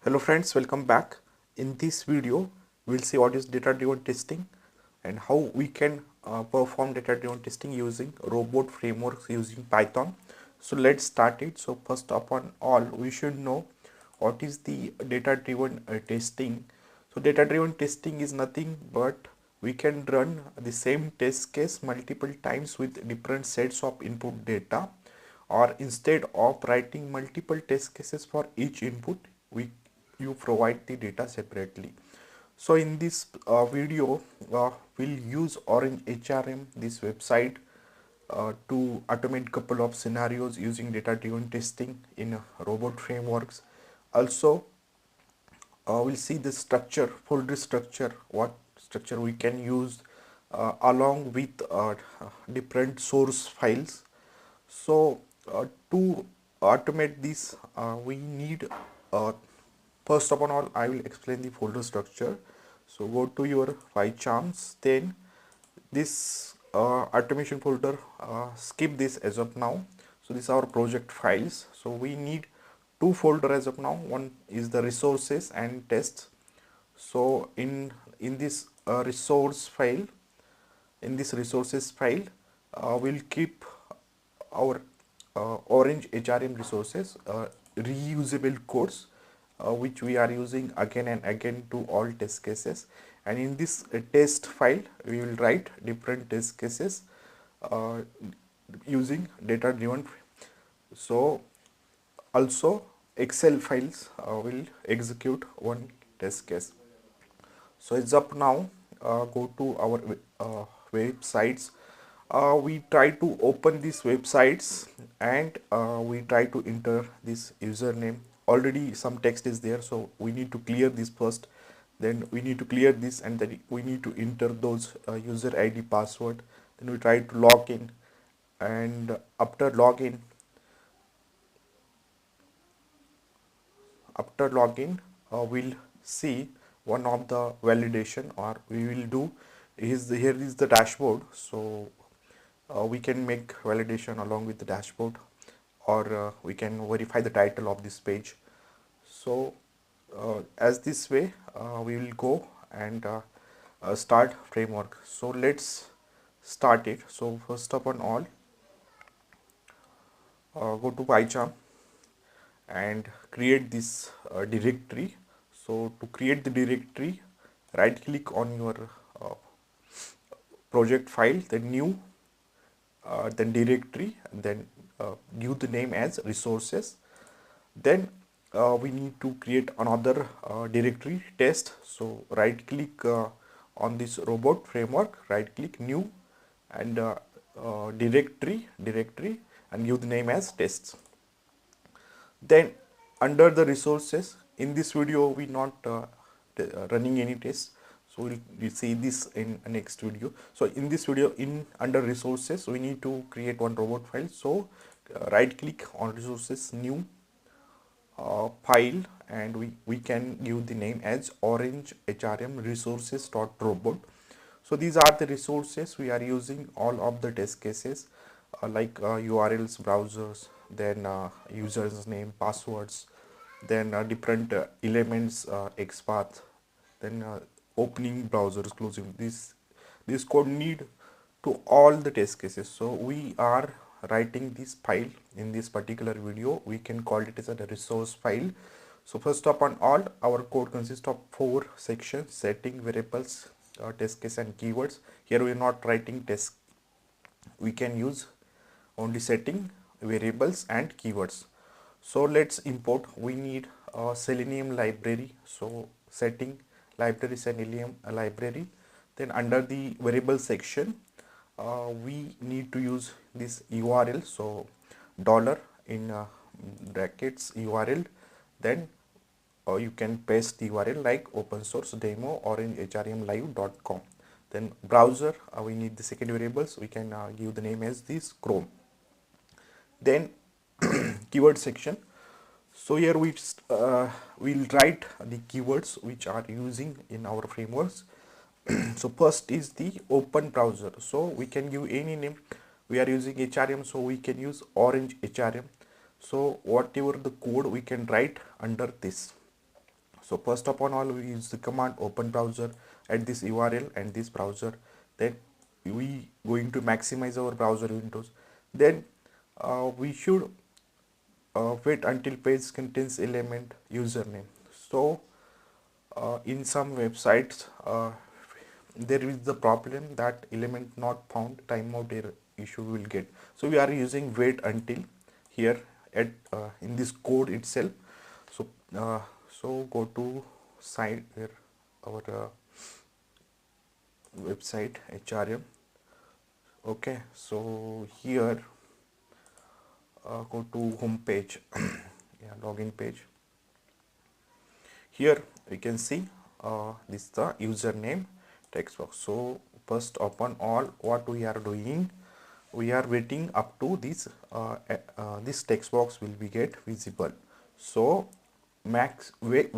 Hello friends, welcome back. In this video, we'll see what is data-driven testing and how we can perform data-driven testing using robot frameworks using Python. So let's start it. So first upon all, we should know what is the data-driven testing. So data-driven testing is nothing but we can run the same test case multiple times with different sets of input data, or instead of writing multiple test cases for each input, we you provide the data separately. So in this video, we'll use Orange HRM, this website, to automate couple of scenarios using data driven testing in robot frameworks. Also, we'll see the structure, folder structure, what structure we can use along with different source files. So to automate this, we need first of all, I will explain the folder structure. So go to your PyCharms, then this automation folder, skip this as of now. So this is our project files. So we need two folder as of now. One is the resources and tests. So in this resource file, in this resources file, we'll keep our Orange HRM resources, reusable codes, which we are using again and again to all test cases. And in this test file, we will write different test cases uh, using data driven. So also Excel files will execute one test case. So it's up now. Go to our websites. We try to open these websites and we try to enter this username. Already some text is there, so we need to clear this first. Then we need to clear this, and then we need to enter those user ID password. Then we try to log in, and after login, we'll see one of the validation, or we will do is here is the dashboard. So we can make validation along with the dashboard, or we can verify the title of this page. So as this way, we will go and start framework. So let's start it. So first of all, go to PyCharm and create this directory. So to create the directory, right click on your uh, project file, then new, then directory, and then give the name as resources. Then we need to create another directory, test. So right click on this robot framework, right click new, and directory, and give the name as tests. Then under the resources, in this video we not running any tests, so we'll see this in next video. So in this video, in under resources, we need to create one robot file. So right click on resources, new, file, and we can give the name as orange hrm resources.robot. So these are the resources we are using all of the test cases, like urls, browsers, then users name, passwords, then different elements, xpath, then opening, browsers, closing. This code need to all the test cases. So we are writing this file in this particular video. We can call it as a resource file. So first upon all, our code consists of 4 sections: setting, variables, test case, and keywords. Here we are not writing test, we can use only setting, variables, and keywords. So let's import. We need a Selenium library. So setting library, Selenium library. Then under the variable section, we need to use this URL. So dollar in brackets URL. Then you can paste the URL like open source demo orangehrmlive.com. Then browser, we need the second variables. We can give the name as this Chrome. Then keyword section. So here we will write the keywords which are using in our frameworks. So first is the open browser. So we can give any name. We are using HRM, so we can use orange HRM. So whatever the code we can write under this. So first upon all, we use the command open browser at this URL and this browser. Then we going to maximize our browser windows. Then we should wait until page contains element username. So in some websites there is the problem that element not found, timeout error issue will get. So we are using wait until here at in this code itself. So so go to site where our website HRM. Okay, so here go to home page. Yeah, login page. Here we can see this is the username text box. So first upon all, what we are doing, we are waiting up to this this text box will be get visible. So max wait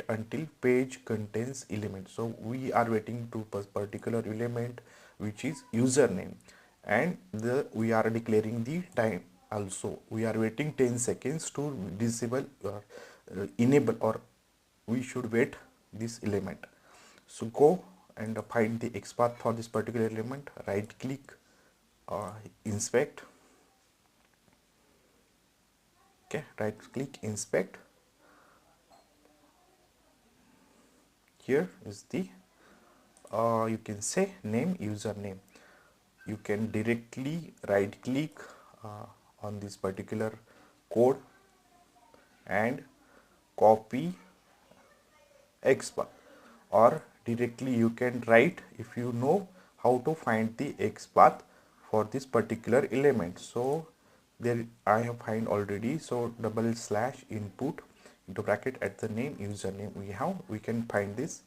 until page contains element. So we are waiting to particular element which is username, and we are declaring the time also. We are waiting 10 seconds to disable enable, or we should wait this element. So go and find the XPath for this particular element, right click, inspect. Okay, right click, inspect. Here is the you can say name, username. You can directly right click on this particular code and copy XPath, or directly you can write if you know how to find the XPath for this particular element. So there I have find already. So double slash input into bracket at the name username, we can find this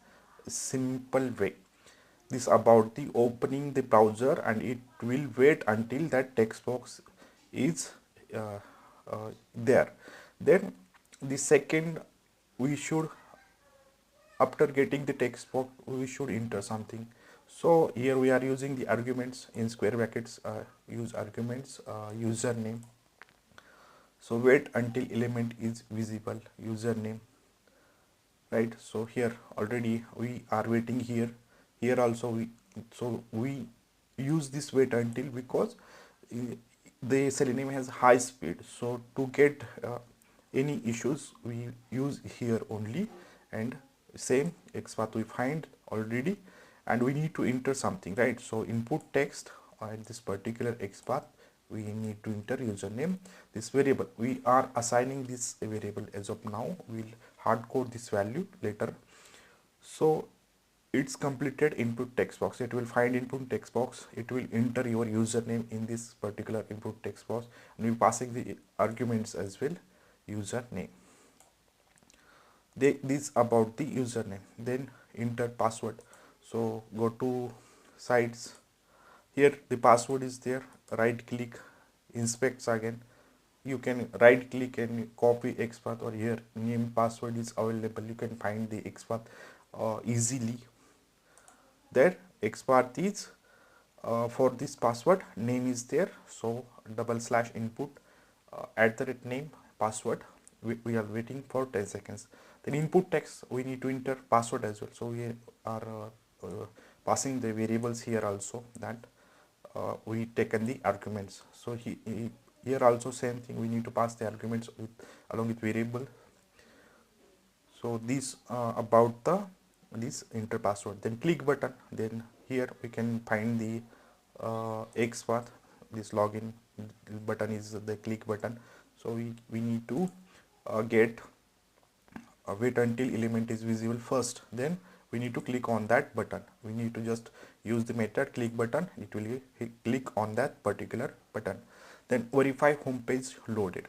simple way. This about the opening the browser, and it will wait until that text box is there. Then the second, we should, after getting the text box, we should enter something. So here we are using the arguments in square brackets, use arguments, username. So wait until element is visible, username, right? So here already we are waiting here. Here also we use this wait until because the Selenium has high speed. So to get any issues, we use here only, and same XPath we find already, and we need to enter something, right? So input text at this particular XPath, we need to enter username. This variable we are assigning this variable as of now. We'll hard code this value later. So it's completed input text box. It will find input text box. It will enter your username in this particular input text box, and we're passing the arguments as well, username. This about the username. Then enter password. So go to sites. Here the password is there. Right click, inspects again. You can right click and copy XPath, or here name password is available. You can find the XPath easily. There XPath is for this password, name is there. So double slash input at the name password. We are waiting for 10 seconds. Then input text, we need to enter password as well. So we are passing the variables here also, that we taken the arguments. So here also same thing, we need to pass the arguments with along with variable. So this about the this enter password. Then click button. Then here we can find the XPath. This login button is the click button. So we need to get wait until element is visible first. Then we need to click on that button. We need to just use the method click button. It will click on that particular button. Then verify home page loaded.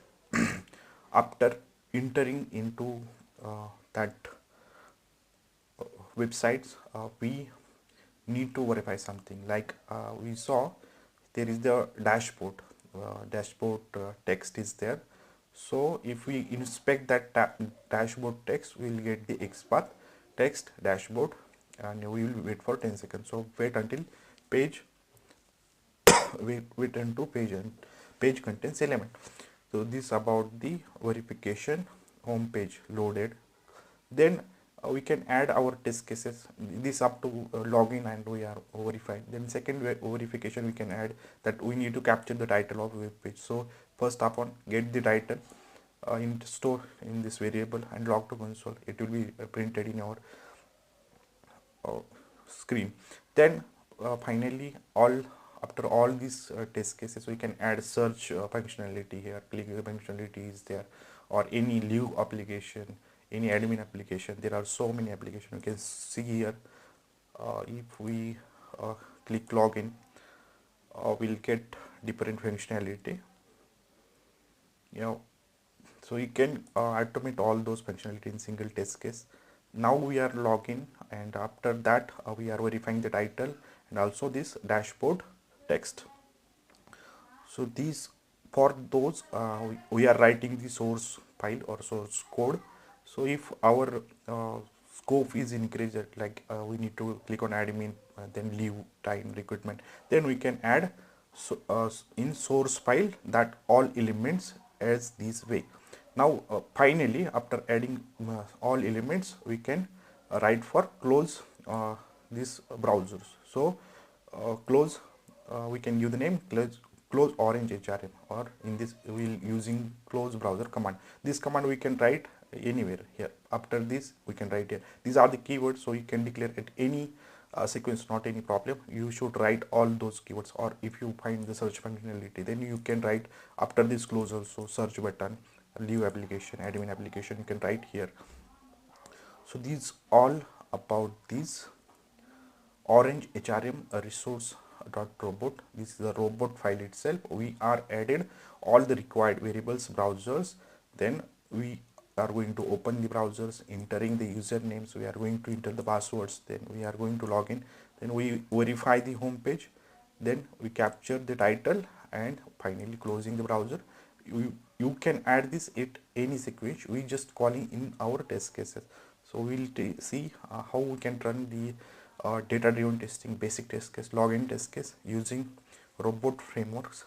After entering into that websites, we need to verify something, like we saw there is the dashboard. Dashboard text is there. So if we inspect that dashboard text, we will get the XPath text dashboard, and we will wait for 10 seconds. So wait until page wait until page and page contains element. So this about the verification home page loaded. Then we can add our test cases, this up to login and we are verified. Then second verification we can add that we need to capture the title of web page. So first upon get the title in store in this variable and log to console, it will be printed in our screen. Then finally, all after all these test cases, we can add search functionality here. Click functionality is there, or any leave application, any admin application. There are so many applications you can see here. If we click login, we'll get different functionality. You know, so you can automate all those functionality in single test case. Now we are login, and after that we are verifying the title and also this dashboard text. So these, for those we are writing the source file or source code. So if our scope is increased, like we need to click on admin, then leave time recruitment, then we can add so, in source file that all elements as this way. Now finally, after adding all elements, we can write for close these browsers. So close, we can give the name close orange HRM, or in this we'll using close browser command. This command we can write anywhere here. After this we can write here. These are the keywords, so you can declare at any sequence, not any problem. You should write all those keywords, or if you find the search functionality, then you can write after this close also search button, leave application, admin application, you can write here. So these all about this orange HRM resource dot robot. This is the robot file itself. We are added all the required variables, browsers. Then we are going to open the browsers, entering the usernames. We are going to enter the passwords. Then we are going to log in. Then we verify the home page. Then we capture the title, and finally closing the browser. You can add this at any sequence. We just calling in our test cases. So we'll see how we can run the data driven testing, basic test case, login test case using robot frameworks.